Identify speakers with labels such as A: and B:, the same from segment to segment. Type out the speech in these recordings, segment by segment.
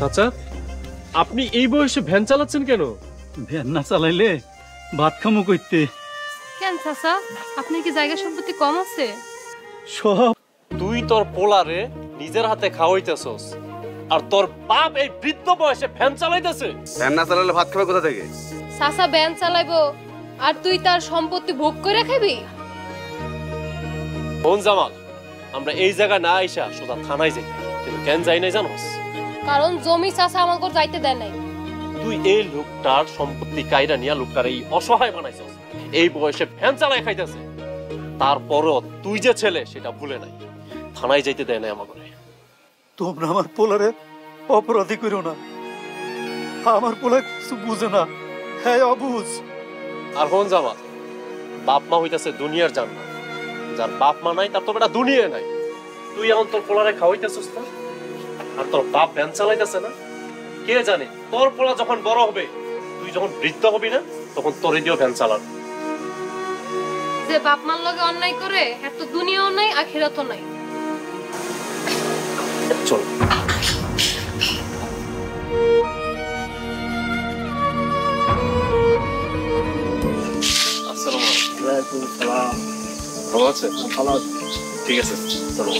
A: চাচা, আপনি এই বয়সে ভ্যান চালাচ্ছেন কেন?
B: ভ্যান না চালাইলে ভাত খামো কইতে।
C: কেন চাচা, আপনি কি জায়গা সম্পত্তি কম আছে?
B: সব
A: তুই তোর পোলারে নিজের হাতে খাওয়াইতেছস, আর তোর বাপ এই বৃদ্ধ বয়সে ভ্যান চালাইতেছে।
D: ভ্যান না চালালে ভাত খাবে কোথা থেকে?
C: চাচা ভ্যান চালাইবো আর তুই তার সম্পত্তি ভোগ করে খাবি?
A: কোন জামাল, আমরা এই জায়গা না আইসা সোজা থানায় যাই, কিন্তু কেন যাই নাই জানোস?
C: কারণ জমি চাচা আমাকে যাইতে দেয় নাই।
A: তুই এই লোকটার সম্পত্তি কাইরা নিয়া লোকটার এই অসহায় বানাইছস, এই বয়সে ভ্যান চালায় খাইতেছে। তারপরও তুই যে ছেলে সেটা ভুলে নাই, থানায় যাইতে দেয় নাই আমাকে।
B: তোমরা আমার পোলারে অপরাধী করো না, আমার পোলা কিছু বুঝে না, হ্যাঁ অবুঝ।
A: আর কোন জামাল, বাপ মা হইতাছে দুনিয়ার জান্নাত, যার বাপ মা নাই তার তো বেটা দুনিয়া নাই। তুই এখন তোর পোলারে খাওয়াইতেছস না, আর তোর বাপ ভ্যান চালাইতেছে না। কে জানে তোর পোলা যখন বড় হবে, তুই যখন বৃদ্ধ হবি না, তখন তোর দিয়েও ভ্যান চালাবে।
C: যে বাপ মার লগে অন্যায় করে এর তো দুনিয়াও নাই আখিরাতও নাই।
A: চল। আসসালামু আলাইকুম। ভালো আছে? ভালো আছে। ঠিক আছে, চলো।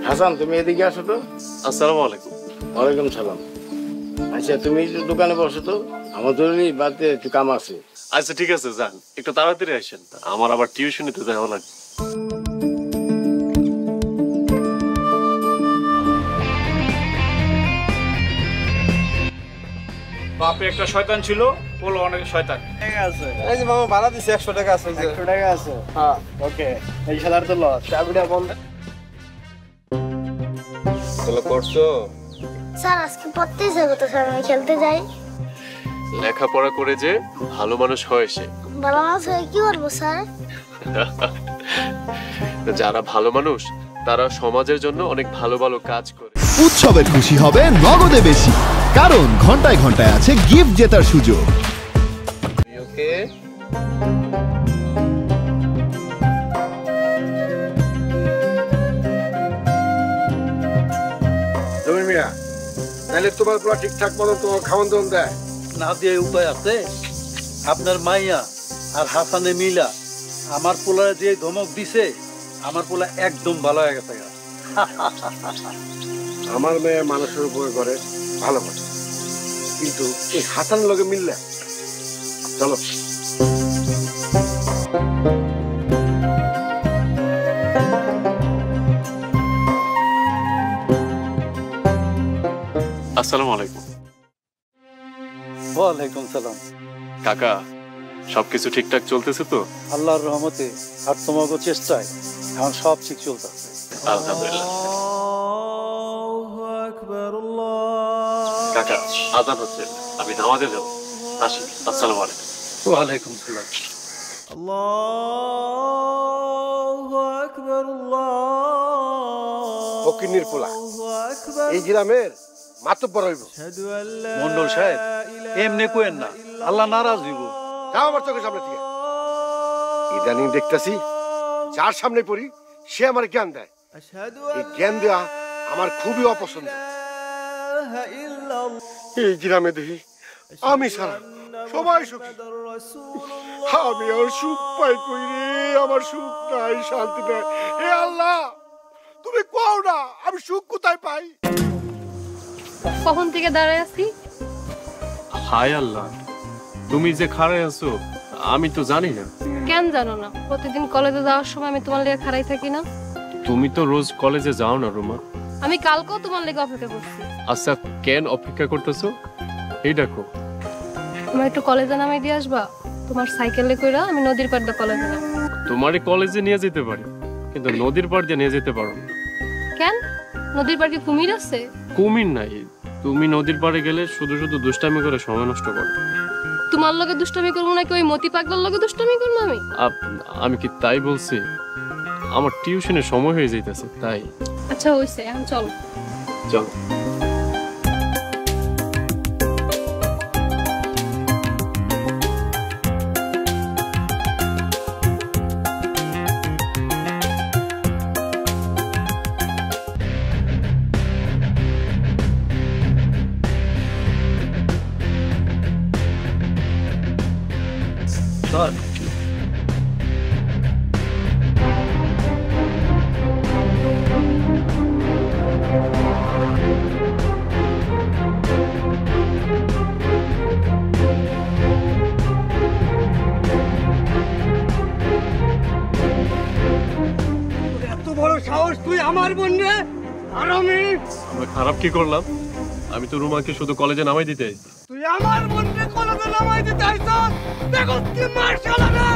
E: হাসান, তুমি এদিকে আসো তো।
A: আসসালামু আলাইকুম।
E: ওয়ালাইকুম সালাম। আচ্ছা, তুমি দোকানে বসো তো, আমার জরুরি বাড়িতে একটু কাম আছে।
A: আচ্ছা ঠিক আছে, যান, একটু তাড়াতাড়ি আসেন, আমার আবার টিউশনিতে যাওয়া লাগবে।
B: বাপে একটা শয়তান ছিল, বলো অনেক শয়তান।
E: ঠিক আছে, এই যে মামা ভাড়া দিছে 100 টাকা আছে। 100 টাকা আছে? হ্যাঁ, ওকে। এই শালার তো লস, চাবিটা বন্ধ।
D: চলো করছো?
F: স্যার আজকে পড়তে যাবো তো স্যার, আমি খেলতে যাই।
A: লেখাপড়া করে যে ভালো মানুষ হয় সে।
F: ভালো মানুষ হয়ে কি করবো স্যার?
A: যারা ভালো মানুষ তারা সমাজের জন্য অনেক ভালো ভালো কাজ করে।
G: উৎসবের খুশি হবে নগদে বেশি, কারণ ঘন্টায় ঘন্টায় আছে গিফট জেতার সুযোগ।
D: ওকে,
E: জমির মিয়া, নাহলে তোমার পুরো ঠিকঠাক মতো তোমার খাওয়ান দাওয়ান দেয়
B: না দিয়ে উপায় আছে? আপনার মাইয়া আর হাসানে মিলা আমার পোলারে যে ধমক দিছে, আমার পোলা একদম ভালো হয়ে গেছে।
E: আমার মেয়ে মানুষের উপরে করে ভালো কথা, কিন্তু এই হাসান লগে মিললে চলো।
A: আসসালামু আলাইকুম।
B: ওয়ালাইকুম সালাম।
A: কাকা, সবকিছু ঠিকঠাক চলতেছে তো?
B: আল্লাহর রহমতে আর তোমাকে চেষ্টায় এখন সব ঠিক চলতেছে।
A: আলহামদুলিল্লাহ। কাকা, আযান হচ্ছে, আমি নামাজে যাব, আসি। আসসালামু আলাইকুম।
B: ওয়ালাইকুম সালাম।
E: ফকিন্নির পোলা এই গ্রামের মাতব্বর হইব।
B: মন্ডল সাহেব, এমনি কোয়েন না, আল্লাহ নারাজ হইব।
E: যাও আমার চোখের সামনে থেকে। ইদানিং দেখতেছি যার সামনে পড়ি সে আমার জ্ঞান দেয়, এই জ্ঞান দেওয়া আমার খুবই অপছন্দ। এই গ্রামে দেখি আমি ছাড়া সবাই সুখী, আমি আর সুখ পাই কই রে? আমার সুখ নাই, শান্তি নাই। হে আল্লাহ, তুমি কও না আমি সুখ কোথায় পাই?
C: কখন থেকে দাঁড়ায় আছি?
A: হায় আল্লাহ, তুমি যে খাড়ায় আছো আমি তো জানি না।
C: কেন জানো না? প্রতিদিন কলেজে যাওয়ার সময় আমি তোমার লেগে খাড়াই থাকি না?
A: তুমি তো রোজ কলেজে যাও না রুমা।
C: আমি কালকেও তোমার লেগে অপেক্ষা করছি।
A: আচ্ছা, কেন অপেক্ষা করতেছো? এই দেখো,
C: তোমার একটু কলেজে নামাই দিয়ে আসবা? তোমার সাইকেলে কইরা আমি নদীর পাড়ে কলেজে যাব।
A: তোমারই কলেজে নিয়ে যেতে পারি, কিন্তু নদীর পাড় দিয়ে নিয়ে যেতে পারো না।
C: কেন? নদীর পাড়ে কুমির আছে?
A: কুমির নাই, তুমি নদীর পাড়ে গেলে শুধু শুধু দুষ্টামি করে সময় নষ্ট করো।
C: তোমার লগে দুষ্টামি করবো নাকি ওই মতি পাগলার লগে দুষ্টামি করবো আমি?
A: আমি কি তাই বলছি? আমার টিউশনের সময় হয়ে যাইতেছে তাই।
C: আচ্ছা হইছে, এখন চলো।
A: চলো।
B: স্যার
E: এত বড় সাহস তুই আমার বোন রে? আর আমি
A: খারাপ কি করলাম? আমি তো রুমাকে শুধু কলেজে নামাই দিতে।
E: তুই আমার বোন রে কলেজে নামাই দিতে আইছস? দেখো কি মারশালা না।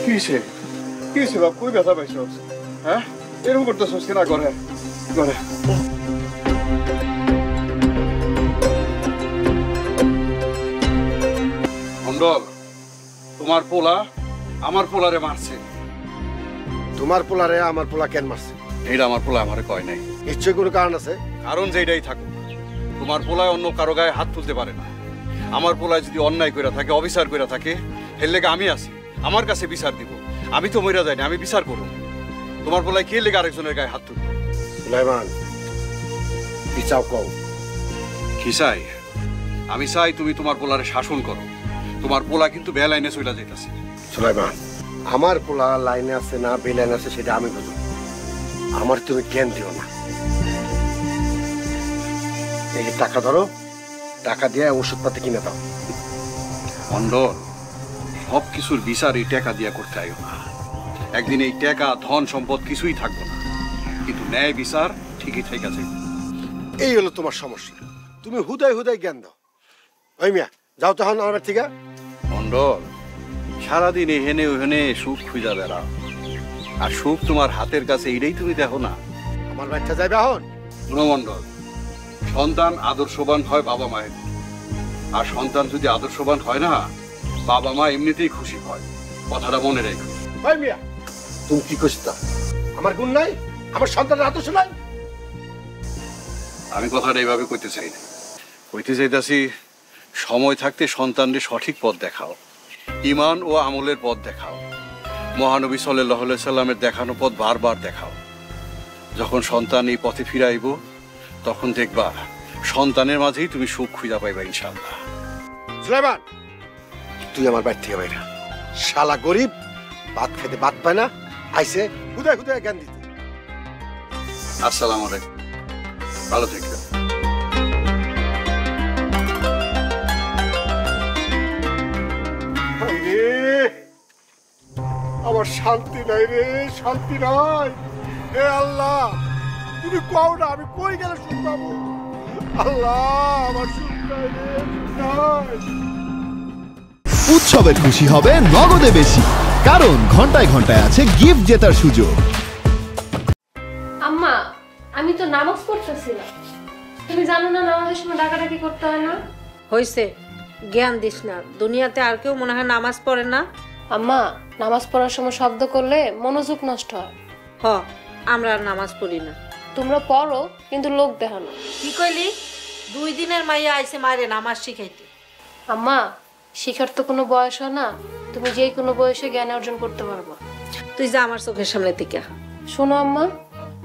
H: কিসে কিসে বাপ, কই ব্যথা পাইছস? হ্যাঁ, এরকম করতেছস কেনা? ঘরে ঘরে
B: মন্ডল, তোমার পোলা আমার পোলারে মারছে।
E: তোমার পোলারে আমার পোলা কেন মারছে?
B: এইটা আমার পোলা আমারে কয় নাই।
E: নিশ্চয়ই কোনো কারণ আছে।
B: কারণ যেটাই থাকুক, তোমার পোলায় অন্য কারো গায়ে হাত তুলতে পারে না। আমার পোলায় যদি অন্যায় করে থাকে, অবিচার করে থাকে, এর লেগে আমি আছি, আমার কাছে বিচার দিব। আমি তো মইরা যাইনি, আমি বিচার করব। তোমার পোলায় কে লেগে আরেকজনের গায়ে হাত তুলবে?
E: সুলাইমান, কি চাও কও?
B: কি চাই? আমি চাই তুমি তোমার পোলারে শাসন করো। তোমার পোলা কিন্তু বেলাইনে চলে যাইতাছে।
E: সুলাইমান, আমার পোলা লাইনে আছে না বেলাইনে আছে সেটা আমি বুঝব। আমার তুমি জ্ঞান দিও না। এই যে টাকা ধরো, টাকা দিয়ে ওষুধপাতি কিনে দাও।
B: মন্ডল, সব কিছুর বিচার এই টাকা দিয়া করতে আইও না। একদিন এই টাকা ধন সম্পদ কিছুই থাকবো না, কিন্তু ন্যায় বিচার ঠিকই ঠিক আছে।
E: এই হলো তোমার সমস্যা, তুমি হুদায় হুদায় জ্ঞান দাও। ওই মিয়া, যাও তখন আমার থেকে।
B: মন্ডল, সারাদিন এহেনে ওহেনে সুখ খুঁজা বেড়াও, আর সুখ তোমার হাতের কাছে, এইটাই তুমি দেখো না।
E: আমার বাচ্চা যাবে এখন।
B: শুনো মন্ডল, সন্তান আদর্শবান হয় বাবা মায়ের, আর সন্তান যদি আদর্শবান হয় না, বাবা মা এমনিতেই খুশি হয়। কথাটা মনে রেখো।
E: ওই মিয়া, তুমি কি করছো? আমার গুণ নাই? আমার সন্তানের আদর্শ নাই?
B: আমি কথাটা এইভাবে কইতে চাই না। কইতে চাইতাছি, সময় থাকতে সন্তানদের সঠিক পথ দেখাও, ঈমান ও আমলের পথ দেখাও, মহানবী সাল্লাল্লাহু আলাইহি সাল্লামের দেখানো পথ বারবার দেখাও। যখন সন্তান এই পথে ফিরাইব, তখন দেখবা সন্তানের মাঝেই তুমি সুখ খুঁজা পাইবা ইনশাআল্লাহ।
E: সুলাইমান, তুই আমার বাড়ি থেকে বাইরা। শালা গরিব, ভাত খেতে ভাত পায় না, আইসে হুদায় হুদায় জ্ঞান দিতে।
B: আসসালামু আলাইকুম, ভালো থেকো।
E: আমার শান্তি নাই রে, শান্তি নাই। হে আল্লাহ, তুমি কও না আমি কই গেলে সুখ পাবো? আল্লাহ, আমার সুখ নাই রে, সুখ নাই।
G: উৎসবের খুশি হবে নগদে বেশি, কারণ ঘন্টায় ঘন্টায় আছে গিফট জেতার সুযোগ।
C: আম্মা, আমি তো নামাজ পড়তেছিলাম। তুমি জানো না নামাজের সময় ডাকাডাকি করতে হয় না?
I: হইছে, জ্ঞান দিস না। দুনিয়াতে আর কেউ মনে হয় নামাজ পড়ে না।
C: আম্মা, নামাজ পড়ার সময় শব্দ করলে মনোযোগ নষ্ট হয়।
I: হ, আমরা আর নামাজ পড়ি না।
C: তোমরা পড়ো, কিন্তু লোক দেখানো।
I: কি কইলি? 2 দিনের মাইয়া আইছে মারে নামাজ শিখাইতে।
C: আম্মা, শিখার তো কোনো বয়স হয় না। তুমি যে কোনো বয়সে জ্ঞান অর্জন করতে পারবা।
I: তুই যা আমার চোখের সামনে থেকে।
C: শোনো আম্মা,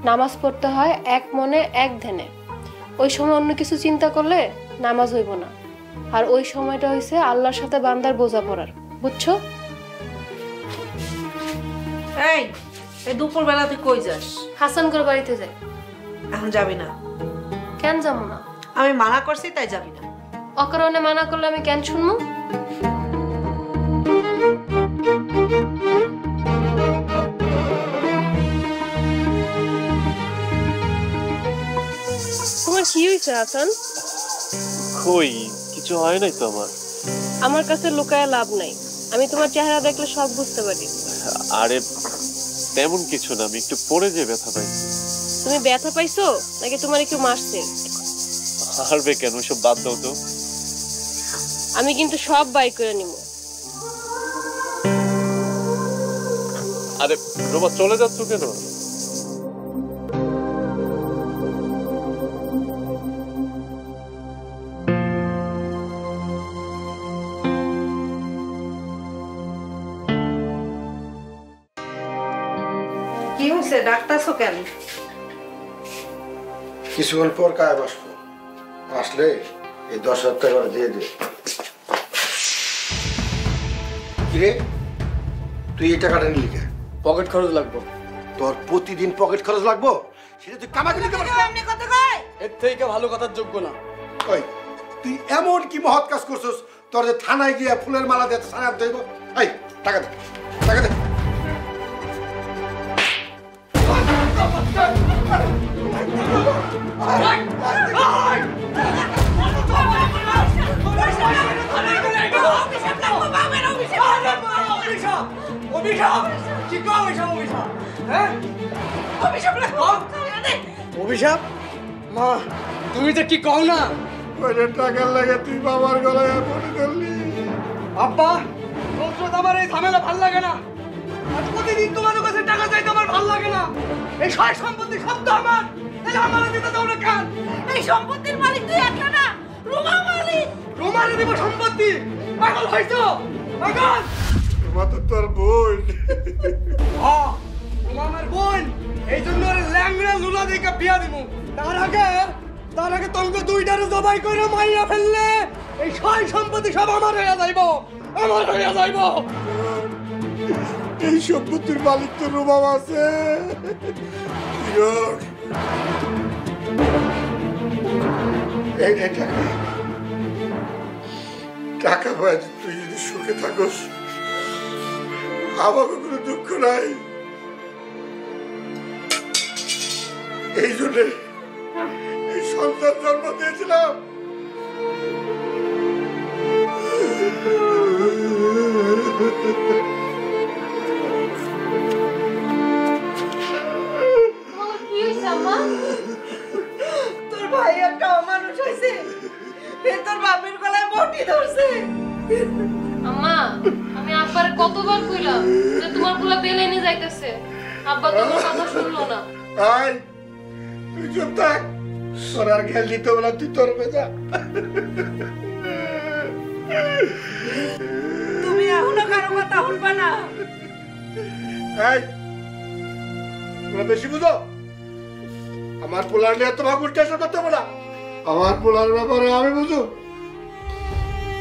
C: নামাজ পড়তে হয় এক মনে এক ধ্যানে। ওই সময় অন্য কিছু চিন্তা করলে নামাজ হইব না। আর ওই সময়টা হইছে আল্লাহর সাথে বান্দার বোঝাপড়ার, বুঝছো?
I: এই এই দুপুর বেলা তুই কই যাস?
C: হাসানগর বাড়িতে যাই।
I: এখন যাবি না।
C: কেন যাবো না?
I: আমি মানা করছি তাই যাবি না।
C: অকারণে মানা করলে আমি কেন শুনবো? তোমার কি হয়েছে হাসান?
A: কই কিছু হয় নাই তো আমার।
C: আমার কাছে লুকায় লাভ নাই, আমি তোমার চেহারা দেখলে সব বুঝতে পারি।
A: আরে তেমন কিছু না, আমি একটু পড়ে যে ব্যথা পাই।
C: তুমি ব্যথা পাইছো নাকি তোমার কেউ মারছে?
A: হারবে কেন, সব বাদ দাও তো।
C: আমি কিন্তু সব বাই করে নিব।
A: আরে রোমা চলে যাচ্ছ কেন?
I: কি হয়েছে, ডাক্তারছো কেন?
E: কিছুক্ষণ পর কায় বসবো, আসলে এই 10,000 টাকা করে দিয়ে দে। কিরে তুই এই টাকাটা নিলি কে?
H: পকেট খরচ লাগবো।
E: তোর প্রতিদিন পকেট খরচ লাগবো, সেটা তুই কামাই দিতে পারছিস?
H: এর থেকে ভালো কথার যোগ্য না।
E: ওই তুই এমন কি মহৎ কাজ করছিস, তোর যে থানায় গিয়ে ফুলের মালা দিয়ে সারা দেব? এই টাকা দে, টাকা দে।
H: অভিশাপ? মা তুমি যে কি কও না?
E: ওইটা টাকার লাগে তুই বাবার গলায় পড়ে ধরলি।
H: আব্বা রোজ আমার এই ঝামেলা ভাল লাগে না। আজ প্রতিদিন তোমাদের কাছে টাকা চাইতে আমার ভাল লাগে না। এই সয় সম্পত্তি সব তো আমার, তাহলে আমার দিতে দাও না কেন?
I: এই সম্পত্তির মালিক তুই একলা না, রুমা মালিক।
H: রোমারে দিব সম্পত্তি? পাগল হইছো? পাগল?
E: রুমা তো তোর বোন।
H: হ্যাঁ রোমা আমার বোন, এই জন্য ওর ল্যাংড়া লুলা দিকে বিয়া দিব। তার আগে তোমাকে দুইটারে জবাই করে মাইয়া ফেললে এই সয় সম্পত্তি সব আমার হইয়া যাইব, আমার হইয়া যাইব।
E: এই সম্পত্তির মালিক তো রুমা আছে। এই নে টাকা, টাকা পাই তুই যদি সুখে থাকস, আমাকে কোনো দুঃখ নাই। এই জন্য এই সন্তান জন্ম দিয়েছিলাম।
I: তোর ভাই একটা অমানুষ হয়েছে, তোর বাপের গলায় বটি ধরছে।
C: আম্মা আমি আব্বারে কতবার কইলাম যে তোমার পোলা বেলে নিয়ে যাইতেছে, আব্বা তোমার কথা শুনলো না।
E: আয় তুই চুপ থাক, তোর আর খেয়াল দিতে বলা, তুই তোর বেজা।
I: তুমি এখনো কারো কথা শুনবা না।
E: এই তোমরা বেশি বুঝো, আমার পোলার নিয়ে তোমার উল্টাসা করতে বলা। আমার পোলার ব্যাপারে আমি বুঝো,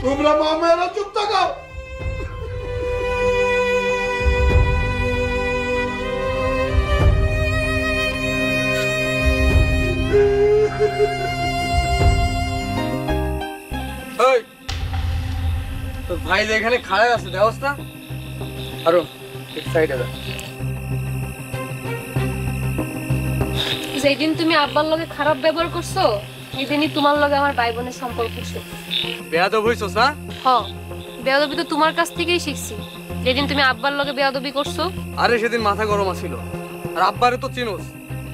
E: তোমরা মা মেয়েরা চুপ থাকো।
H: তোর ভাই যে এখানে খাড়ায় আছে দেওস না, আরো এক সাইডে যা।
C: যেদিন তুমি আব্বার লগে খারাপ ব্যবহার করছো, সেদিনই তোমার লগে আমার ভাই বোনের সম্পর্ক ছিল।
H: বেয়াদব হইছস না?
C: হ্যাঁ, বেয়াদবি তো তোমার কাছ থেকেই শিখছি, যেদিন তুমি আব্বার লগে বেয়াদবি করছো।
H: আরে সেদিন মাথা গরম আছিল, আর আব্বারে তো চিনোস,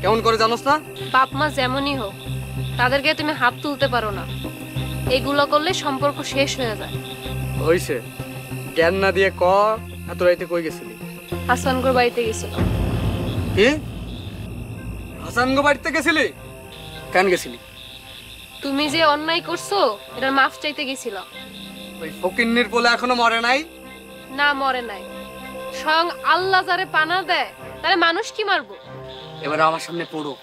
H: কেমন করে জানোস না?
C: বাপ মা যেমনই হোক, তাদেরকে তুমি হাত তুলতে পারো না। এগুলো করলে সম্পর্ক শেষ হয়ে যায়।
H: হইছে, জ্ঞান না দিয়ে ক, এত রাইতে কই গেছিলি?
C: হাসানগর বাড়িতে গেছিলাম।
H: কি হাসানগো বাড়িতে গেছিলি? কেন গেছিলি?
C: তুমি যে অন্যায় করছো এটার মাফ চাইতে গেছিলাম।
H: ওই ফকিন্নির পোলা এখনো মরে নাই?
C: না, মরে নাই। স্বয়ং আল্লাহ যারে পানা দেয় তারে মানুষ কি মারবো?
H: এবার আমার সামনে পড়ো,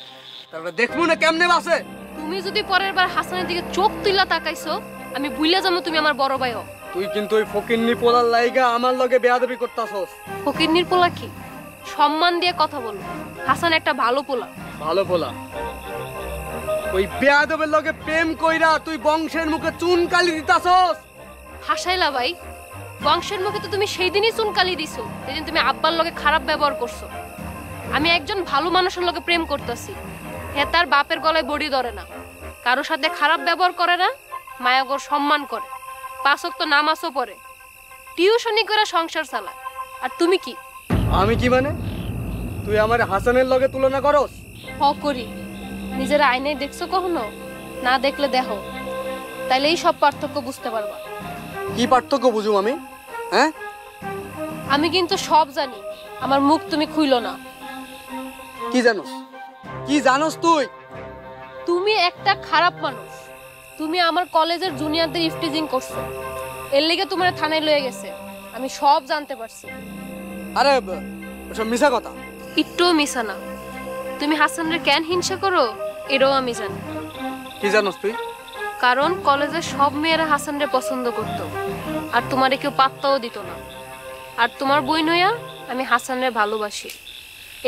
H: তারপরে দেখবো না কেমনে বাসে।
C: তুমি যদি পরের বার হাসানের দিকে চোখ তুইলা তাকাইছো আমি ভুলে যাবো তুমি আমার বড় ভাই হও।
H: তুই কিন্তু ওই ফকিন্নি পোলার লাইগা আমার লগে বেয়াদবি করতাছস।
C: ফকিন্নির পোলা কি? সম্মান দিয়ে কথা বলো। হাসান একটা ভালো পোলা।
H: ভালো পোলা? ওই বেয়াদবের লগে প্রেম কইরা তুই বংশের মুখে চুন কালি দিতাছস।
C: হাসাইলা ভাই, বংশের মুখে তো তুমি সেই দিনই চুন কালি দিছো যেদিন তুমি আব্বার লগে খারাপ ব্যবহার করছো। আমি একজন ভালো মানুষের লগে প্রেম করতেছি, হ্যাঁ তার বাপের গলায় বড়ি ধরে না, কারোর সাথে খারাপ ব্যবহার করে না, মায়াগর সম্মান করে, 5 ওয়াক্ত নামাজও পড়ে, টিউশনি করে সংসার চালায়। আর তুমি কি?
H: আমি কি মানে? তুই আমার হাসানের লগে তুলনা করস?
C: করি। নিজের আয়নায় দেখছো কখনো? না দেখলে দেখো, তাইলে এই সব পার্থক্য বুঝতে পারবা।
H: কি পার্থক্য বুঝুম আমি? হ্যাঁ,
C: আমি কিন্তু সব জানি, আমার মুখ তুমি খুইলো না।
H: কি জানোস? কি জানোস তুই?
C: তুমি একটা খারাপ মানুষ। তুমি আমার কলেজের জুনিয়রদের ইফটিজিং করছো, এর লেগে তোমার থানায় লয়ে গেছে। আমি সব জানতে পারছি।
H: আরে ওসব মিছা কথা।
C: একটুও মিছা না। তুমি হাসানের কেন হিংসা করো এটাও আমি জানি।
H: কি জানোস তুই?
C: কারণ কলেজের সব মেয়েরা হাসানরে পছন্দ করত, আর তোমারে কেউ পাত্তাও দিত না। আর তোমার বোন হইয়া আমি হাসানরে ভালোবাসি।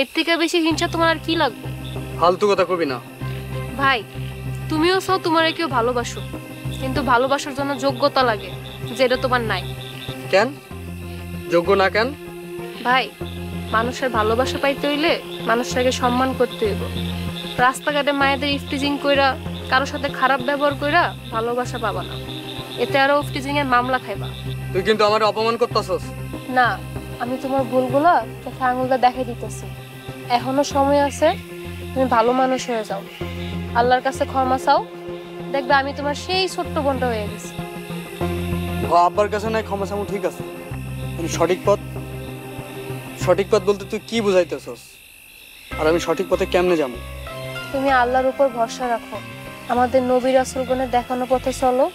C: এর থেকে বেশি হিংসা তোমার আর কি লাগবে?
H: ফালতু কথা কবি না
C: ভাই। তুমিও চাও তোমারে কেউ ভালোবাসো, কিন্তু ভালোবাসার জন্য যোগ্যতা লাগে, যেটা তোমার নাই।
H: কেন যোগ্য না কেন?
C: ভাই, মানুষের ভালোবাসা পাইতে হইলে মানুষটাকে সম্মান করতে হইব। রাস্তাঘাটে মায়েদের ইফটিজিং কইরা, কারোর সাথে খারাপ ব্যবহার কইরা ভালোবাসা পাবা না। এতে আরো ইফটিজিং এর মামলা খাইবা।
H: তুই কিন্তু আমার অপমান করতেছস।
C: না, আমি তোমার ভুলগুলা চোখে আঙুলটা দেখাই দিতেছি। এখনো সময় আছে, তুমি ভালো মানুষ হয়ে যাও, আল্লাহর কাছে ক্ষমা চাও, দেখবে আমি তোমার সেই ছোট্ট বোনটা হয়ে গেছি।
H: আব্বার কাছে নাই ক্ষমা চামু, ঠিক আছে, কিন্তু সঠিক পথ বলতে তুই কি বুঝাইতেছস? আর আমি সঠিক পথে কেমনে যাবো?
C: তুমি আল্লাহর উপর ভরসা রাখো, আমাদের নবী রাসূলগণের দেখানো পথে চলো,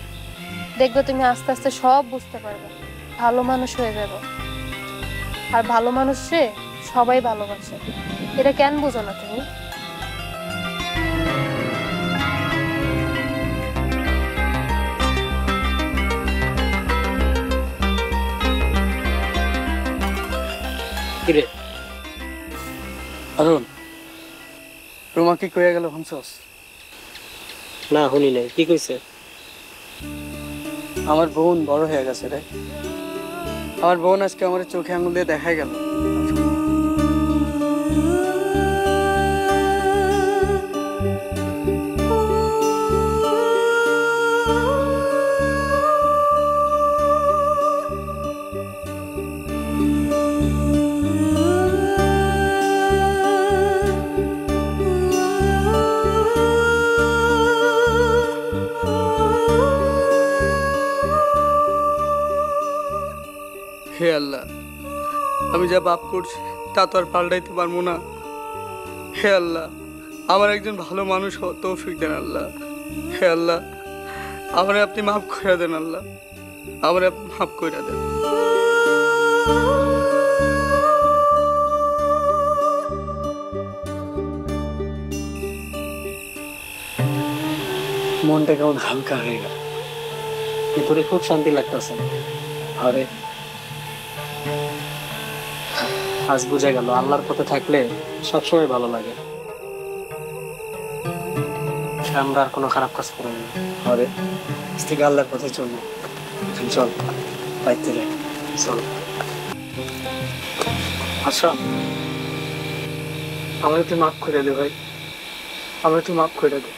C: দেখবে তুমি আস্তে আস্তে সব বুঝতে পারবে, ভালো মানুষ হয়ে যাবে। আর ভালো মানুষে সবাই ভালোবাসে, এটা কেন বুঝো না তুমি?
H: কিরে অরুণ, রুমা কি কইয়া গেল ভাবছস?
J: না শুনি নাই, কি কইছে?
H: আমার বোন বড় হয়ে গেছে রে। আমার বোন আজকে আমার চোখে আঙুল দিয়ে দেখাই গেল। হে আল্লাহ, আমি যা পাপ করছি তা তো আর পাল্টাইতে পারবো না। হে আল্লাহ, আমার একজন ভালো মানুষ হওয়ার তৌফিক দেন আল্লাহ। হে আল্লাহ, আমারে আপনি মাফ করে দেন আল্লাহ, আমারে আপনি মাফ করে দেন।
J: মনটা কেমন হালকা হয়ে গেল, ভিতরে খুব শান্তি লাগতেছে। আরে আজ বুঝে গেল আল্লাহর পথে থাকলে সবসময় ভালো লাগে। আমরা আর কোনো খারাপ কাজ করবো না। আরে আজ থেকে আল্লাহর পথে চলবো। চল বাইতে যাই, চল। আচ্ছা, আমাকে তুই মাফ করে দে ভাই, আমাকে তুই মাফ করে দে।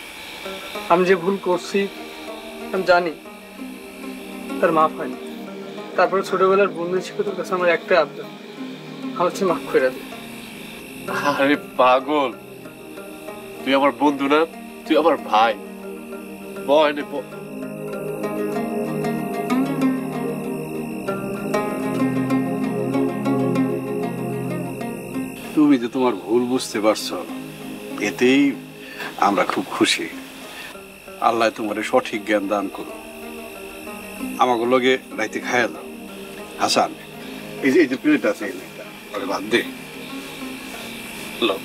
J: আমি যে ভুল করছি আমি জানি, তার মাফ হয়নি। তারপরে ছোটবেলার বন্ধু ছিল তোর কাছে আমার একটা আবদার, আমার তুই মাফ করে দে।
A: আরে পাগল, তুই আমার বন্ধু না, তুই আমার ভাই।
B: তুমি যে তোমার ভুল বুঝতে পারছো, এতেই আমরা খুব খুশি। আল্লাহ তোমার সঠিক জ্ঞান দান করো। আমাকে লগে রাইতে খাইয়া দাও। হাসান, এই যে প্লেট আছে, বাদ দে।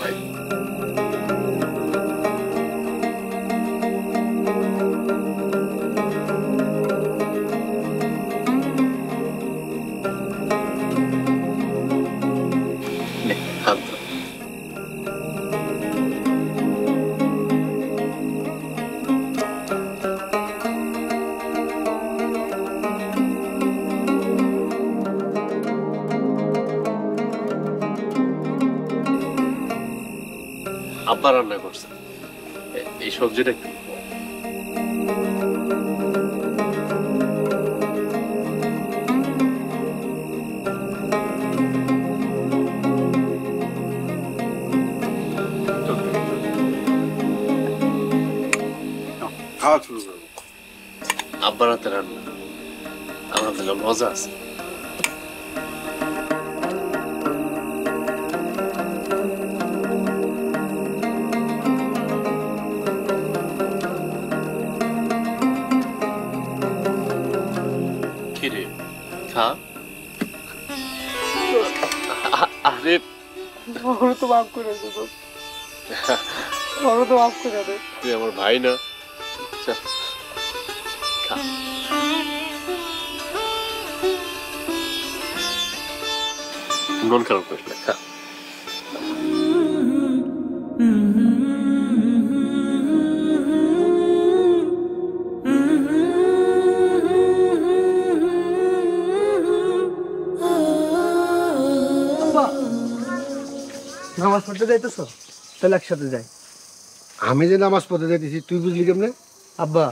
A: ভাই আব্বা রান্না করছে। এই সবজিটা কি?
B: খাওয়া শুরু করবো।
A: আব্বার হাতে রান্না আমার হাতে মজা আছে। কিরে খা। আরে
J: ওরা তো মাফ করে দে, ওরা তো মাফ করে দে।
A: তুই আমার ভাই না? চল খা। মন খারাপ করিস না, খা।
J: নামাজ পড়তে যাইতেছো? তাহলে একসাথে যাই।
E: আমি যে নামাজ পড়তে যাইতেছি তুই বুঝলি কেমনে?
J: আব্বা,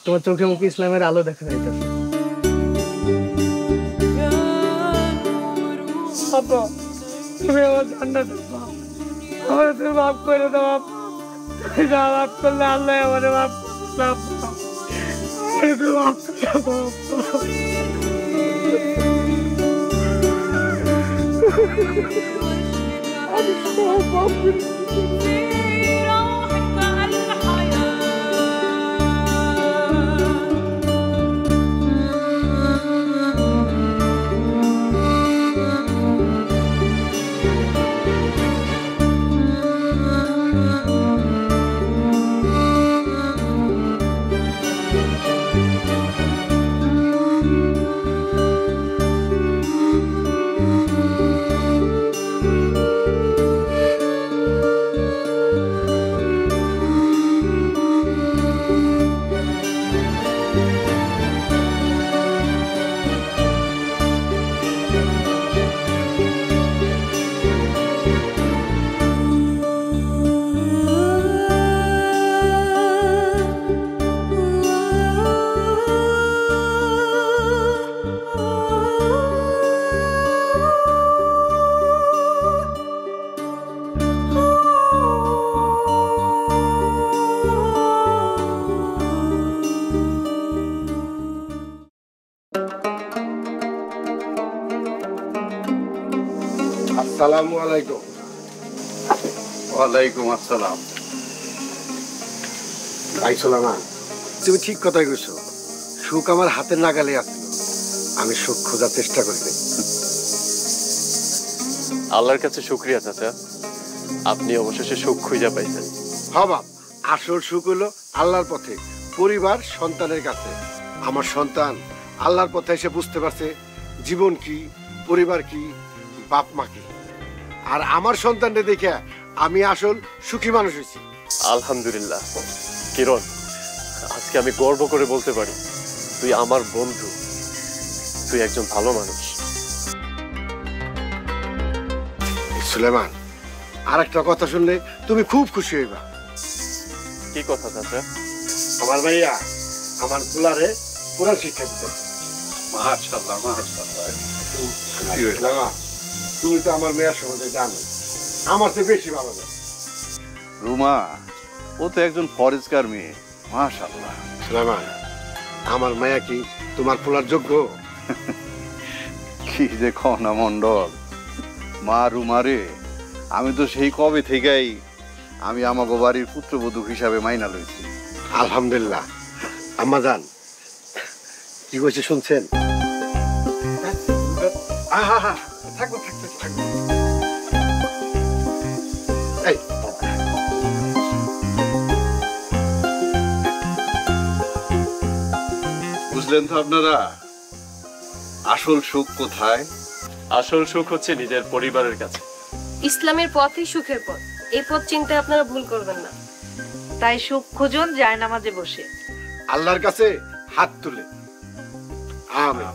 J: তোমার চোখে মুখে ইসলামের আলো দেখা যাইতেছে। আব্বা, তুমি আমার জান্নাত দাও, আমার তুমি মাফ করে দাও। আব্বা, মাফ করলে আল্লাহ আমার মাফ
E: আসসালামু আলাইকুম।
B: ওয়ালাইকুম আসসালাম।
E: ভাই সোলামান, তুমি ঠিক কথাই কইছো। সুখ আমার হাতের নাগালে আছিল, আমি সুখ খোঁজার চেষ্টা করি।
A: আল্লাহর কাছে শুকরিয়া চাচা, আপনি অবশেষে সুখ খুঁজে পাইছেন।
E: হ্যাঁ বাপ, আসল সুখ হলো আল্লাহর পথে, পরিবার সন্তানের কাছে। আমার সন্তান আল্লাহর পথে এসে বুঝতে পারছে জীবন কি, পরিবার কি, বাপ মা কি। আর আমার সন্তানকে দেখে আমি আসল সুখী মানুষ হয়েছি।
A: আলহামদুলিল্লাহ কিরণ, আজকে আমি গর্ব করে বলতে পারি তুই আমার বন্ধু, তুই একজন ভালো মানুষ।
E: সুলেমান, আর একটা কথা শুনলে তুমি খুব খুশি হইবা।
A: কি কথা চাচা?
E: আমার ভাইয়া আমার পোলারে কোরআন শিক্ষা দিতে।
B: মাশাআল্লাহ মাশাআল্লাহ।
E: তুমি তো আমার মেয়ের সম্বন্ধে জানো, আমার তো বেশি ভালো লাগে।
B: রুমা, ও তো একজন ফরেজগার মেয়ে। মাশাআল্লাহ।
E: সুলেমান, আমার মায়া কি তোমার পোলার যোগ্য?
B: কি যে খনা মন্ডল, মা রুমারে আমি তো সেই কবে থেকেই আমি আমাগো বাড়ির পুত্রবধূ হিসাবে মাইনা লইছি।
E: আলহামদুলিল্লাহ। আম্মা জান কি কইছে শুনছেন? থাকবো থাকবো থাকবো। এই
B: বুঝলেন তো আপনারা আসল সুখ কোথায়?
A: আসল সুখ হচ্ছে নিজের পরিবারের কাছে।
C: ইসলামের পথই সুখের পথ, এই পথ চিন্তায় আপনারা ভুল করবেন না।
I: তাই সুখ খুঁজুন যায় নামাজে বসে,
E: আল্লাহর কাছে হাত তুলে। আমিন।